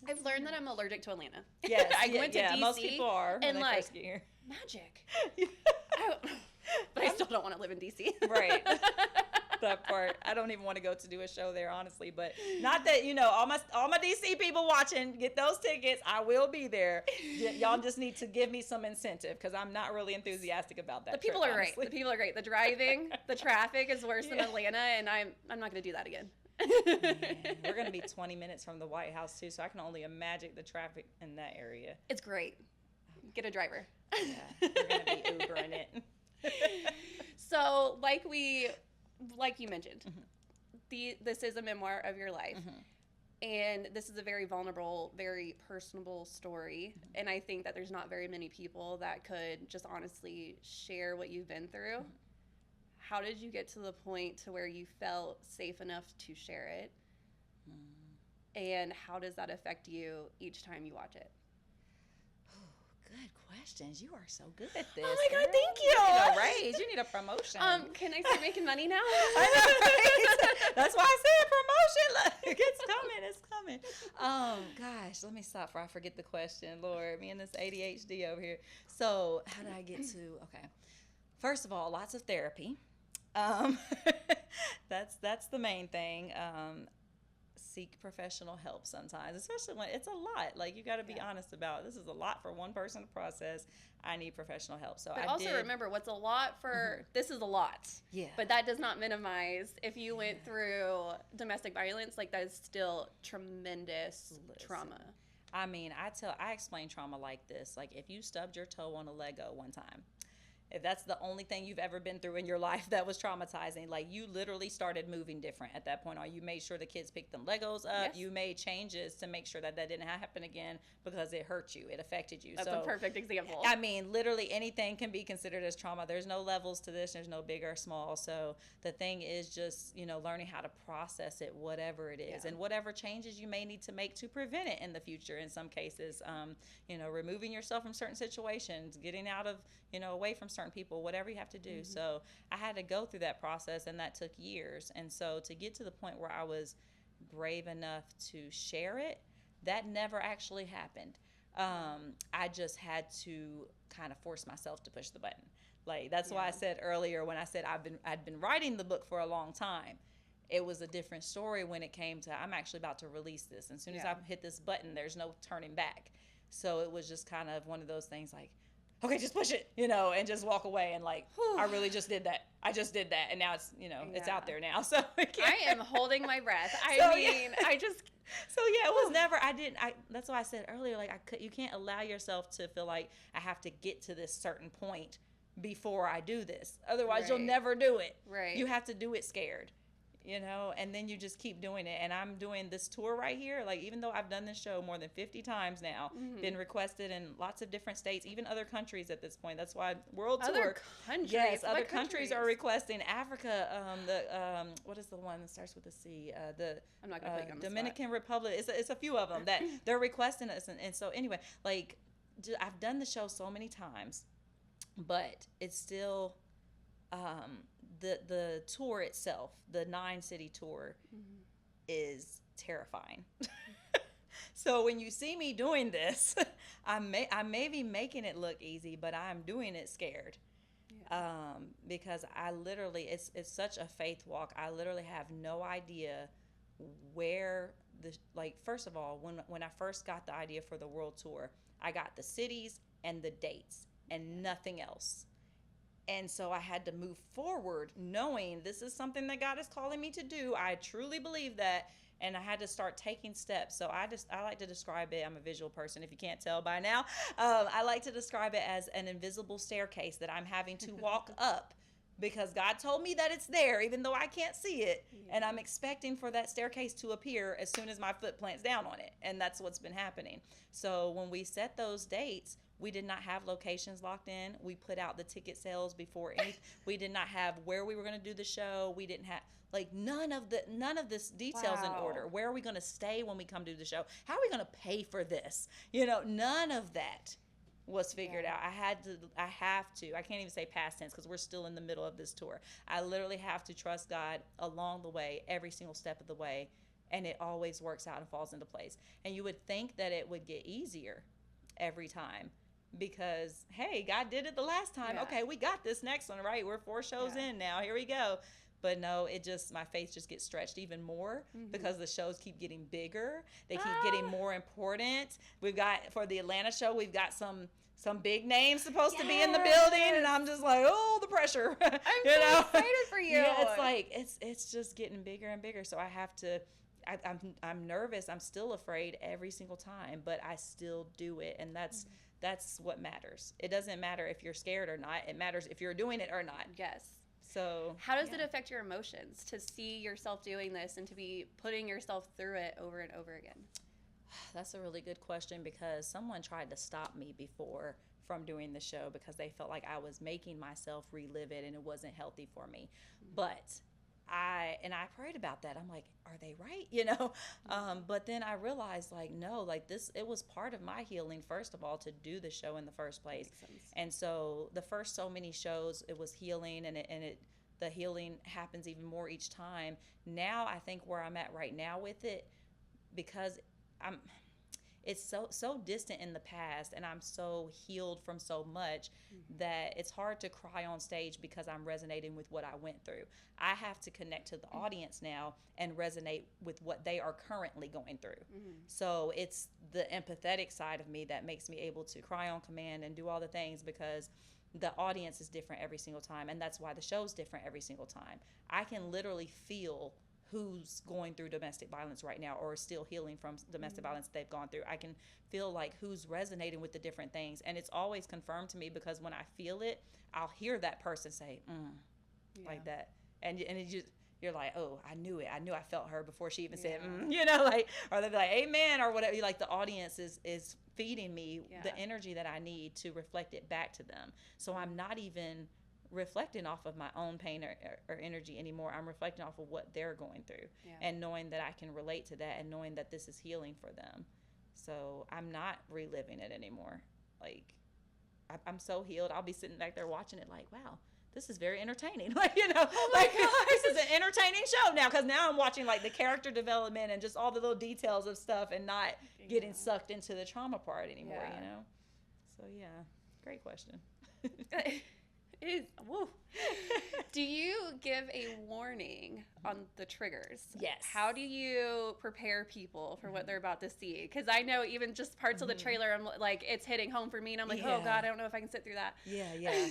I've learned that I'm allergic to Atlanta. Yes. I went to DC. Most people are when and they like first get here. magic. But I still don't want to live in DC. Right. That part. I don't even want to go to do a show there, honestly. But not that, you know, all my DC people watching, get those tickets. I will be there. Y'all just need to give me some incentive, because I'm not really enthusiastic about that. The people are great. The people are great. The driving, the traffic is worse than Atlanta, and I'm not going to do that again. We're going to be 20 minutes from the White House too, so I can only imagine the traffic in that area. It's great. Get a driver. Yeah, we're going to be Ubering it. So, like you mentioned, this is a memoir of your life, and this is a very vulnerable, very personable story, and I think that there's not very many people that could just honestly share what you've been through. How did you get to the point to where you felt safe enough to share it, and how does that affect you each time you watch it? Good questions. You are so good at this. Oh my God, girl. thank you. You need a raise. You need a promotion. Can I start making money now? I know, right? That's why I said promotion. Look, it's coming. Gosh, let me stop before I forget the question. Lord, me and this ADHD over here. So, how did I get to? Okay, first of all, lots of therapy. That's the main thing. Seek professional help sometimes, especially when it's a lot. Like, you got to be honest about it. This is a lot for one person to process. I need professional help. So but also remember, what's a lot for this is a lot. Yeah. But that does not minimize if you went through domestic violence. Like, that is still tremendous trauma. I mean, I explain trauma like this. Like, if you stubbed your toe on a Lego one time, If that's the only thing you've ever been through in your life that was traumatizing, like you literally started moving different at that point, or you made sure the kids picked them Legos up. Yes. You made changes to make sure that didn't happen again because it hurt you. It affected you. That's so, a perfect example. I mean, literally anything can be considered as trauma. There's no levels to this. There's no big or small. So the thing is just, learning how to process it, whatever it is, and whatever changes you may need to make to prevent it in the future. In some cases, removing yourself from certain situations, getting out of, away from certain people, whatever you have to do. So I had to go through that process, and that took years. And so to get to the point where I was brave enough to share it, that never actually happened. I just had to kind of force myself to push the button. Like, that's why I said earlier, when I said I'd been writing the book for a long time, it was a different story when it came to, I'm actually about to release this. And as soon as I hit this button, there's no turning back. So it was just kind of one of those things like, okay, just push it, and just walk away. And like, I really just did that. I just did that. And now it's, it's out there now. So I am holding my breath. I just. So yeah, it was never, that's why I said earlier, like you can't allow yourself to feel like I have to get to this certain point before I do this. Otherwise you'll never do it. Right. You have to do it scared. And then you just keep doing it. And I'm doing this tour right here. Like, even though I've done this show more than 50 times now, been requested in lots of different states, even other countries at this point. That's why world tour. Other countries? Yes, What other countries are requesting. Africa, what is the one that starts with a C? I'm not gonna put you on the Dominican spot. Republic. It's a few of them that they're requesting us. And so anyway, like, I've done the show so many times, but it's still, the tour itself, the 9-city tour, is terrifying. So when you see me doing this, I may be making it look easy, but I'm doing it scared. Because I literally, it's such a faith walk. I literally have no idea where first of all, when I first got the idea for the world tour, I got the cities and the dates and nothing else. And so I had to move forward knowing this is something that God is calling me to do. I truly believe that. And I had to start taking steps. So I like to describe it. I'm a visual person, if you can't tell by now. I like to describe it as an invisible staircase that I'm having to walk up, because God told me that it's there, even though I can't see it. And I'm expecting for that staircase to appear as soon as my foot plants down on it. And that's what's been happening. So when we set those dates, we did not have locations locked in. We put out the ticket sales before we did not have where we were going to do the show. We didn't have none of this details in order. Where are we going to stay when we come do the show? How are we going to pay for this? None of that was figured out. I have to. I can't even say past tense because we're still in the middle of this tour. I literally have to trust God along the way, every single step of the way, and it always works out and falls into place. And you would think that it would get easier every time, because hey, God did it the last time. Okay, we got this next one, right? We're 4 shows in now. Here we go. But no, my faith just gets stretched even more because the shows keep getting bigger. They keep getting more important. We've got, for the Atlanta show, we've got some big names supposed to be in the building, and I'm just like, oh, the pressure. I'm so excited for you. Yeah, it's like it's just getting bigger and bigger. So I have to. I'm nervous. I'm still afraid every single time, but I still do it, and that's what matters. It doesn't matter if you're scared or not. It matters if you're doing it or not. Yes. So how does it affect your emotions to see yourself doing this and to be putting yourself through it over and over again? That's a really good question, because someone tried to stop me before from doing the show because they felt like I was making myself relive it and it wasn't healthy for me. But I prayed about that. I'm like, are they right? But then I realized, no, it was part of my healing, first of all, to do the show in the first place. And so the first so many shows, it was healing, and the healing happens even more each time. Now I think where I'm at right now with it, because it's so distant in the past, and I'm so healed from so much that it's hard to cry on stage because I'm resonating with what I went through. I have to connect to the audience now and resonate with what they are currently going through. So it's the empathetic side of me that makes me able to cry on command and do all the things, because the audience is different every single time, and that's why the show's different every single time. I can literally feel who's going through domestic violence right now or still healing from domestic violence they've gone through. I can feel like who's resonating with the different things. And it's always confirmed to me because when I feel it, I'll hear that person say, like that. And it just, you're like, oh, I knew it. I knew I felt her before she even said, you know, like, or they'll be like, amen, or whatever. Like the audience is feeding me the energy that I need to reflect it back to them. So I'm not even reflecting off of my own pain or energy anymore. I'm reflecting off of what they're going through and knowing that I can relate to that and knowing that this is healing for them. So I'm not reliving it anymore. Like I'm so healed. I'll be sitting back there watching it like, wow, this is very entertaining. Like, you know, like this is an entertaining show now, because now I'm watching like the character development and just all the little details of stuff and not getting sucked into the trauma part anymore, you know? So yeah, great question. Woo. Do you give a warning on the triggers? Yes. How do you prepare people for what they're about to see? Because I know even just parts of the trailer, I'm like, it's hitting home for me, and I'm like, oh God, I don't know if I can sit through that. Yeah.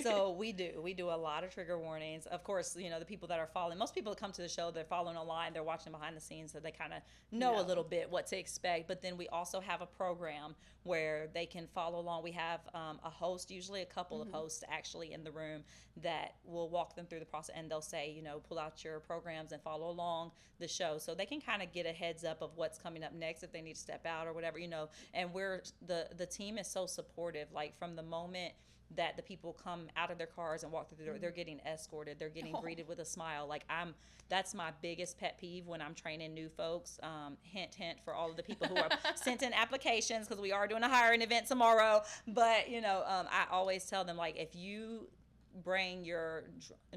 So we do a lot of trigger warnings. Of course, you know, the people that are following, most people that come to the show, they're following online, they're watching behind the scenes, so they kind of know a little bit what to expect. But then we also have a program where they can follow along. We have a host, usually a couple of hosts actually in the room, that will walk them through the process, and they'll say, you know, pull out your programs and follow along the show, so they can kind of get a heads up of what's coming up next if they need to step out or whatever, you know. And the team is so supportive. Like from the moment that the people come out of their cars and walk through the door, they're getting escorted, they're getting greeted with a smile. Like that's my biggest pet peeve when I'm training new folks. Hint for all of the people who are sent in applications, because we are doing a hiring event tomorrow. But you know, I always tell them, like, if you bring your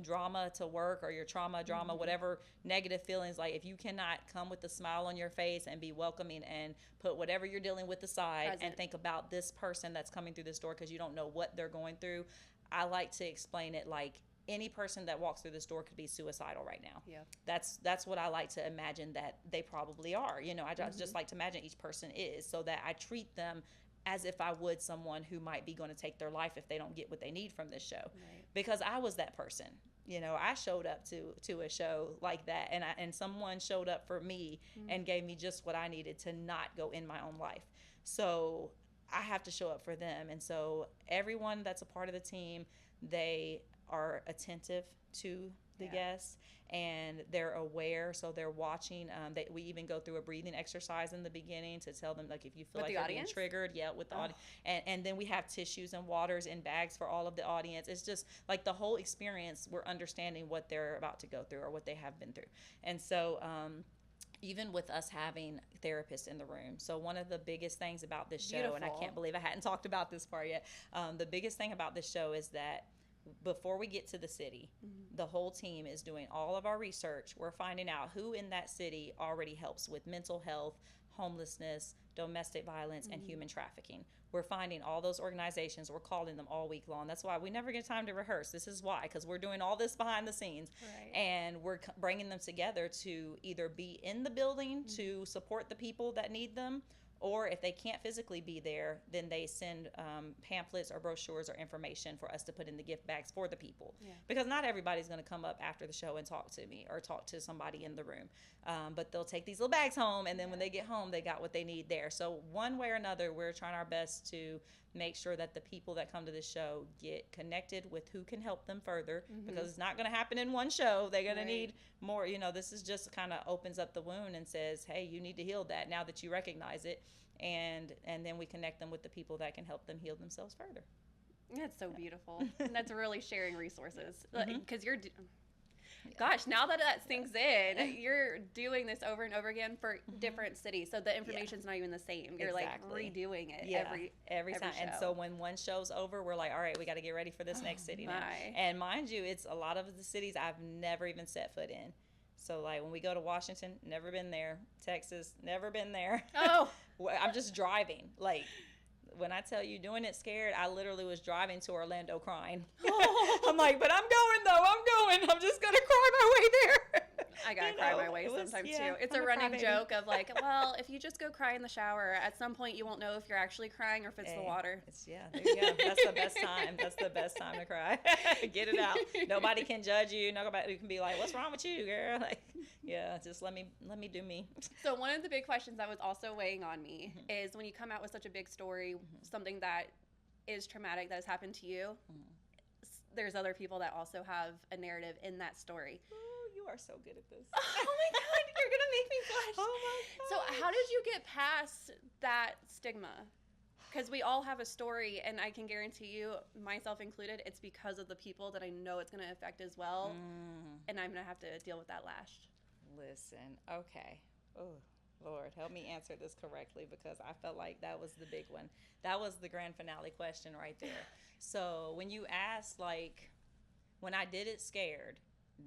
drama to work, or your trauma, whatever negative feelings, like if you cannot come with a smile on your face and be welcoming and put whatever you're dealing with aside and think about this person that's coming through this door, because you don't know what they're going through. I like to explain it like any person that walks through this door could be suicidal right now. Yeah. That's what I like to imagine that they probably are. You know, I just like to imagine each person is, so that I treat them as if I would someone who might be going to take their life if they don't get what they need from this show. Right. Because I was that person. You know, I showed up to a show like that, and someone showed up for me and gave me just what I needed to not go in my own life. So I have to show up for them. And so everyone that's a part of the team, they are attentive to the guests, and they're aware, so they're watching. We even go through a breathing exercise in the beginning to tell them, like, if you feel like you're being triggered, with the audience. And then we have tissues and waters in bags for all of the audience. It's just like the whole experience, we're understanding what they're about to go through or what they have been through. And so even with us having therapists in the room. So one of the biggest things about this show, and I can't believe I hadn't talked about this part yet, the biggest thing about this show is that before we get to the city, the whole team is doing all of our research. We're finding out who in that city already helps with mental health, homelessness, domestic violence, and human trafficking. We're finding all those organizations. We're calling them all week long. That's why we never get time to rehearse. This is why, because we're doing all this behind the scenes. Right. And we're bringing them together to either be in the building to support the people that need them, or if they can't physically be there, then they send pamphlets or brochures or information for us to put in the gift bags for the people. Yeah. Because not everybody's going to come up after the show and talk to me or talk to somebody in the room. But they'll take these little bags home, and then when they get home, they got what they need there. So one way or another, we're trying our best to make sure that the people that come to this show get connected with who can help them further, because it's not going to happen in one show. They're going to need more. You know, this is just kind of opens up the wound and says, hey, you need to heal that now that you recognize it. And then we connect them with the people that can help them heal themselves further. That's so beautiful. And that's really sharing resources, because you're gosh, now that sinks in, you're doing this over and over again for different cities, so the information's not even the same. You're like redoing it every time. Show. And so when one show's over, we're like, all right, we got to get ready for this next city now. And mind you, it's a lot of the cities I've never even set foot in. So like when we go to Washington, never been there. Texas, never been there. Oh, I'm just driving. Like when I tell you doing it scared, I literally was driving to Orlando crying. I'm like, but I'm going though. I'm just gonna cry my way there. I gotta You cry know, my way it was- sometimes yeah, too. It's I'm a a running crybaby. joke of like, well, if you just go cry in the shower, at some point you won't know if you're actually crying or if it's the Hey, water. Yeah, there you go. That's the best time. That's the best time to cry. Get it out. Nobody can judge you. Nobody can be like, "What's wrong with you, girl?" Like, yeah, just let me do me. So one of the big questions that was also weighing on me is when you come out with such a big story, something that is traumatic that has happened to you, there's other people that also have a narrative in that story. Oh, you are so good at this. Oh my God, you're gonna make me blush. Oh my So gosh. how did you get past that stigma? Because we all have a story, and I can guarantee you, myself included, it's because of the people that I know it's going to affect as well, and I'm going to have to deal with that lash. Listen, okay. Oh, Lord, help me answer this correctly because I felt like that was the big one. That was the grand finale question right there. So when you asked, like, when I did it scared,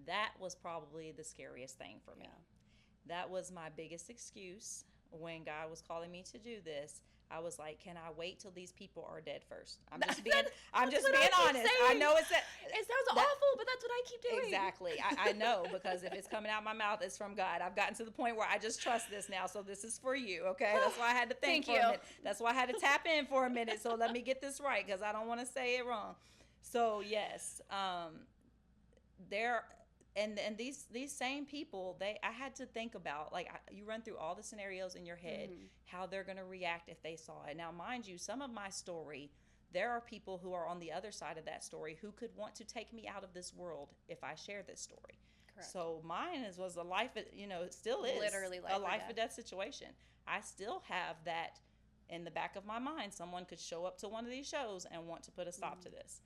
that was probably the scariest thing for me. Yeah. That was my biggest excuse when God was calling me to do this. I was like, can I wait till these people are dead first? I'm just being honest. I know it sounds awful, but that's what I keep doing. Exactly. I know, because if it's coming out my mouth, it's from God. I've gotten to the point where I just trust this now. So this is for you. Okay. That's why I had to think for a minute. That's why I had to tap in for a minute. So let me get this right, because I don't want to say it wrong. So yes, and these same people, I had to think about, like, you run through all the scenarios in your head, how they're going to react if they saw it. Now, mind you, some of my story, there are people who are on the other side of that story who could want to take me out of this world if I share this story. Correct. So mine was a life, it still is Literally a life or death situation. I still have that in the back of my mind. Someone could show up to one of these shows and want to put a stop to this.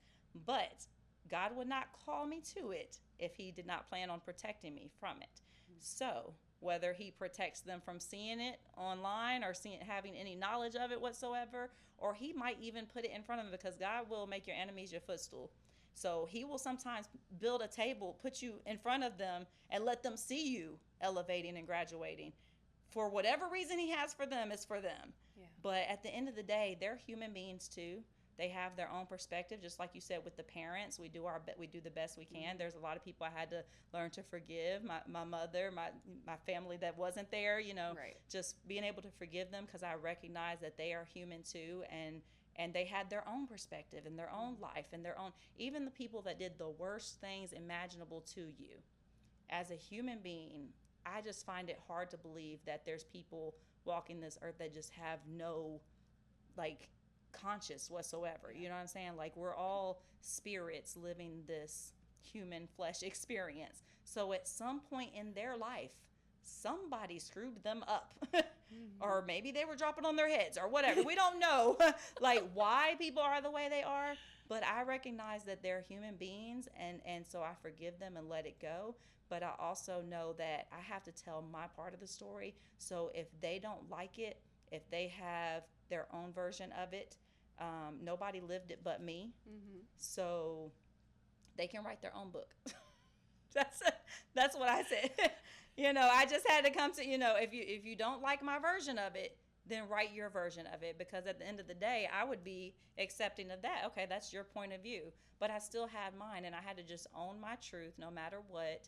But God would not call me to it if he did not plan on protecting me from it. So whether he protects them from seeing it online or having any knowledge of it whatsoever, or he might even put it in front of them, because God will make your enemies your footstool. So he will sometimes build a table, put you in front of them, and let them see you elevating and graduating. For whatever reason he has for them, is for them. Yeah. But at the end of the day, they're human beings too. They have their own perspective, just like you said with the parents. We do the best we can. There's a lot of people I had to learn to forgive. My mother, my family that wasn't there, Right. Just being able to forgive them, because I recognize that they are human too, and they had their own perspective and their own life and their own, even the people that did the worst things imaginable to you. As a human being, I just find it hard to believe that there's people walking this earth that just have no, like, conscious whatsoever. You know what I'm saying? Like, we're all spirits living this human flesh experience. So at some point in their life, somebody screwed them up. Or maybe they were dropping on their heads or whatever. We don't know like why people are the way they are, but I recognize that they're human beings, and so I forgive them and let it go. But I also know that I have to tell my part of the story. So if they don't like it, if they have their own version of it, nobody lived it but me. So they can write their own book. That's what I said. I just had to come to, if you don't like my version of it, then write your version of it, because at the end of the day, I would be accepting of that. Okay, that's your point of view, but I still had mine, and I had to just own my truth no matter what.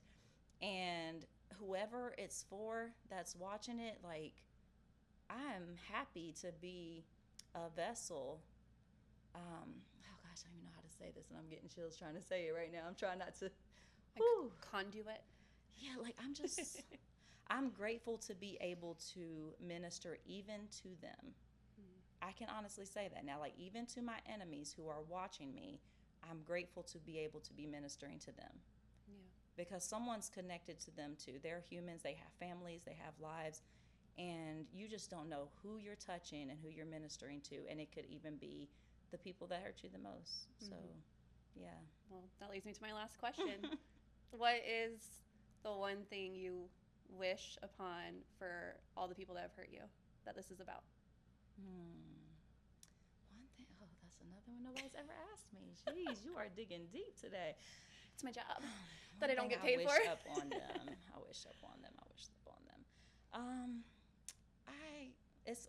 And whoever it's for that's watching it, like, I'm happy to be a vessel. Oh gosh, I don't even know how to say this, and I'm getting chills trying to say it right now. I'm trying not to. Conduit. Yeah, like, I'm grateful to be able to minister even to them. I can honestly say that now, like, even to my enemies who are watching me, I'm grateful to be able to be ministering to them. Yeah. Because someone's connected to them too. They're humans, they have families, they have lives, and you just don't know who you're touching and who you're ministering to, and it could even be the people that hurt you the most. So, yeah. Well, that leads me to my last question. What is the one thing you wish upon for all the people that have hurt you that this is about? One thing. Oh, that's another one nobody's ever asked me. Jeez, you are digging deep today. It's my job that I don't get paid for. I wish upon them.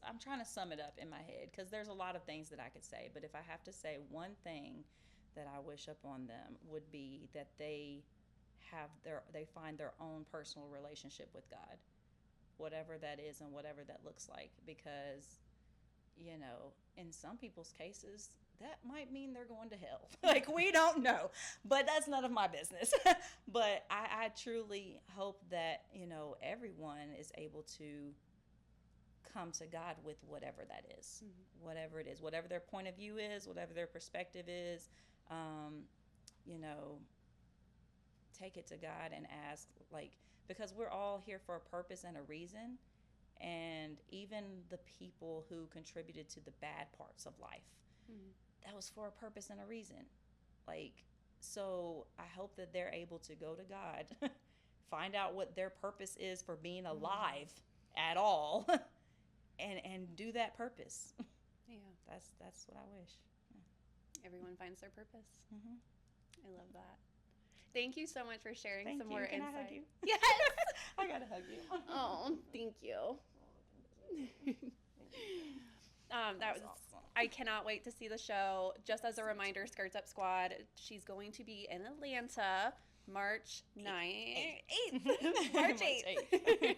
I'm trying to sum it up in my head, because there's a lot of things that I could say, but if I have to say one thing that I wish upon them, would be that they they find their own personal relationship with God, whatever that is and whatever that looks like. Because, in some people's cases, that might mean they're going to hell. Like, we don't know, but that's none of my business. But I truly hope that, everyone is able to come to God with whatever that is, whatever it is, whatever their point of view is, whatever their perspective is, take it to God and ask, because we're all here for a purpose and a reason. And even the people who contributed to the bad parts of life, that was for a purpose and a reason. So I hope that they're able to go to God, find out what their purpose is for being alive at all, and do that purpose. Yeah. That's what I wish. Everyone finds their purpose. Mm-hmm. I love that. Thank you so much for sharing Thank some you. more Can insight. I hug you? Yes. I gotta hug you. Oh, thank you. That was awesome. I cannot wait to see the show. Just as a reminder, Skirts Up Squad, she's going to be in Atlanta March 9th. 8th. March 8th.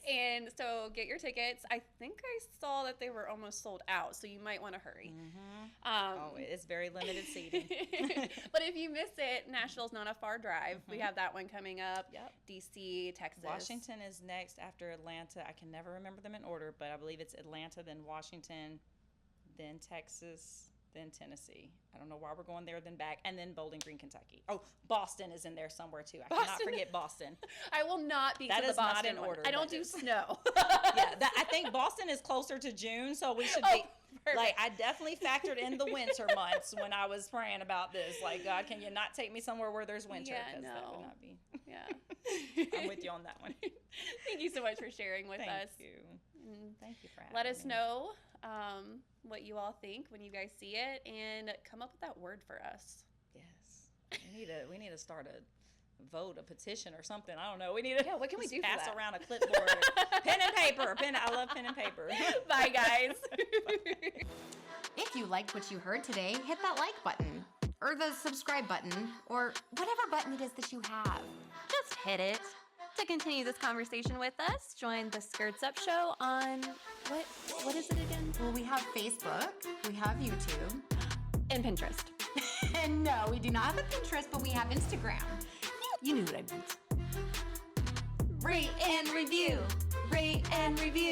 And so get your tickets. I think I saw that they were almost sold out, so you might want to hurry. It's very limited seating. But if you miss it, Nashville's not a far drive. We have that one coming up. Yep. DC, Texas. Washington is next after Atlanta. I can never remember them in order, but I believe it's Atlanta, then Washington, then Texas, then Tennessee. I don't know why we're going there, then back, and then Bowling Green, Kentucky. Oh, Boston is in there somewhere too. I cannot forget Boston. I will not be That to the is not Boston in one. order. I don't That do is- snow. I think Boston is closer to June, so we should be. Perfect. I definitely factored in the winter months when I was praying about this. God, can you not take me somewhere where there's winter? Yeah, Because that would no. not be. Yeah. I'm with you on that one. Thank you so much for sharing with Thank us. you. Mm. Thank you for having Let us me. know what you all think when you guys see it, and come up with that word for us. Yes. We need to start a vote, a petition or something. I don't know. We need to What can we just do for pass that? around a clipboard. Pen and paper. I love pen and paper. Bye, guys. If you liked what you heard today, hit that like button, or the subscribe button, or whatever button it is that you have. Just hit it. To continue this conversation with us, join the Skirts Up Show on what is it again? Well, we have Facebook, we have YouTube, And Pinterest. and no, we do not have a Pinterest, but we have Instagram. You knew what I meant. Rate and review. Rate and review.